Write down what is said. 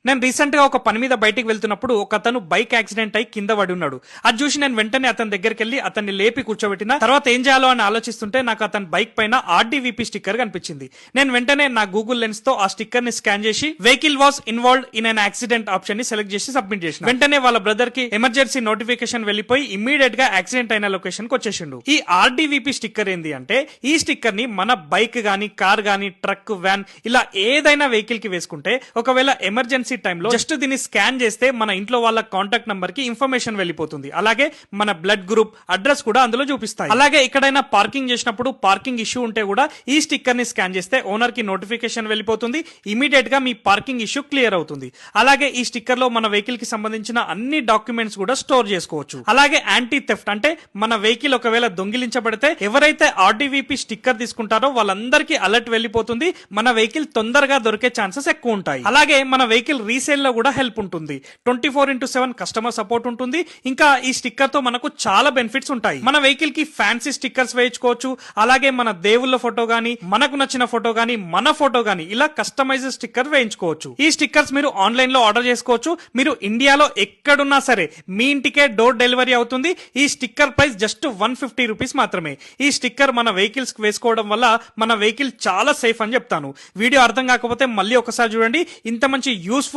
నేను రీసెంట్ గా ఒక పని మీద బయటికి వెళ్తున్నప్పుడు ఒక అతను బైక్ యాక్సిడెంట్ అయి కింద పడి ఉన్నాడు. అది చూసి నేను వెంటనే అతని దగ్గరికి వెళ్లి అతన్ని లేపి కూర్చోబెట్టిన తర్వాత ఏం చేయాలో అని ఆలోచిస్తుంటే నాకు అతని బైక్ పైన ఆర్డీవీపీ స్టిక్కర్ కనిపించింది. నేను వెంటనే నా గూగుల్ లెన్స్ తో ఆ స్టిక్కర్ ని స్కాన్ చేసి vehicle was involved in an accident option ని సెలెక్ట్ చేసి సబ్మిట్ చేసిన. వెంటనే వాళ్ళ బ్రదర్ కి ఎమర్జెన్సీ నోటిఫికేషన్ వెళ్లిపోయి ఇమ్మీడియట్ గా యాక్సిడెంట్ అయిన లొకేషన్ కి వచ్చేసిండు. ఈ ఆర్డీవీపీ స్టిక్కర్ ఏంది అంటే ఈ స్టిక్కర్ ని మన బైక్ గానీ కార్ గానీ ట్రక్ వ్యాన్ ఇలా ఏదైనా వెహికల్ కి వేసుకుంటే ఒకవేళ ఎమర్జెన్సీ టైంలో జస్ట్ దీన్ని స్కాన్ చేస్తే మన ఇంట్లో వాళ్ళ కాంటాక్ట్ నంబర్ కి ఇన్ఫర్మేషన్ వెళ్ళిపోతుంది. అలాగే మన బ్లడ్ గ్రూప్ అడ్రస్ కూడా అందులో చూపిస్తాయి. అలాగే ఎక్కడైనా పార్కింగ్ చేసినప్పుడు పార్కింగ్ ఇష్యూ ఉంటే కూడా ఈ స్టిక్కర్ ని స్కాన్ చేస్తే ఓనర్ కి నోటిఫికేషన్ వెళ్ళిపోతుంది. ఇమీడియట్ గా మీ పార్కింగ్ ఇష్యూ క్లియర్ అవుతుంది. అలాగే ఈ స్టిక్కర్ లో మన వెహికల్ కి సంబంధించిన అన్ని డాక్యుమెంట్స్ కూడా స్టోర్ చేసుకోవచ్చు. అలాగే యాంటీ థెఫ్ట్ అంటే మన వెహికల్ ఒకవేళ దొంగిలించబడితే ఎవరైతే ఆర్డీవీపీ స్టిక్కర్ తీసుకుంటారో వాళ్ళందరికీ అలర్ట్ వెళ్ళిపోతుంది. మన వెహికల్ తొందరగా దొరికే ఛాన్సెస్ ఎక్కువ ఉంటాయి. అలాగే మన వెహికల్ రీసేల్ లో కూడా హెల్ప్ ఉంటుంది. 24/7 కస్టమర్ సపోర్ట్ ఉంటుంది. ఇంకా ఈ స్టిక్కర్ తో మనకు చాలా బెనిఫిట్స్ ఉంటాయి. మన వెహికల్ కి ఫ్యాన్సీ స్టిక్కర్స్ వేయించుకోవచ్చు. అలాగే మన దేవుళ్ళ ఫోటో గానీ మనకు నచ్చిన ఫోటో గానీ మన ఫోటో గానీ ఇలా కస్టమైజ్ స్టిక్కర్ వేయించుకోవచ్చు. ఈ స్టిక్కర్స్ మీరు ఆన్లైన్ లో ఆర్డర్ చేసుకోవచ్చు. మీరు ఇండియాలో ఎక్కడున్నా సరే మీ ఇంటికే డోర్ డెలివరీ అవుతుంది. ఈ స్టిక్కర్ ప్రైస్ జస్ట్ 150 రూపీస్ మాత్రమే. ఈ స్టిక్కర్ మన వెహికల్స్ కి వేసుకోవడం వల్ల మన వెహికల్ చాలా సేఫ్ అని చెప్తాను. వీడియో అర్థం కాకపోతే మళ్ళీ ఒకసారి చూడండి. ఇంత మంచి యూస్ఫుల్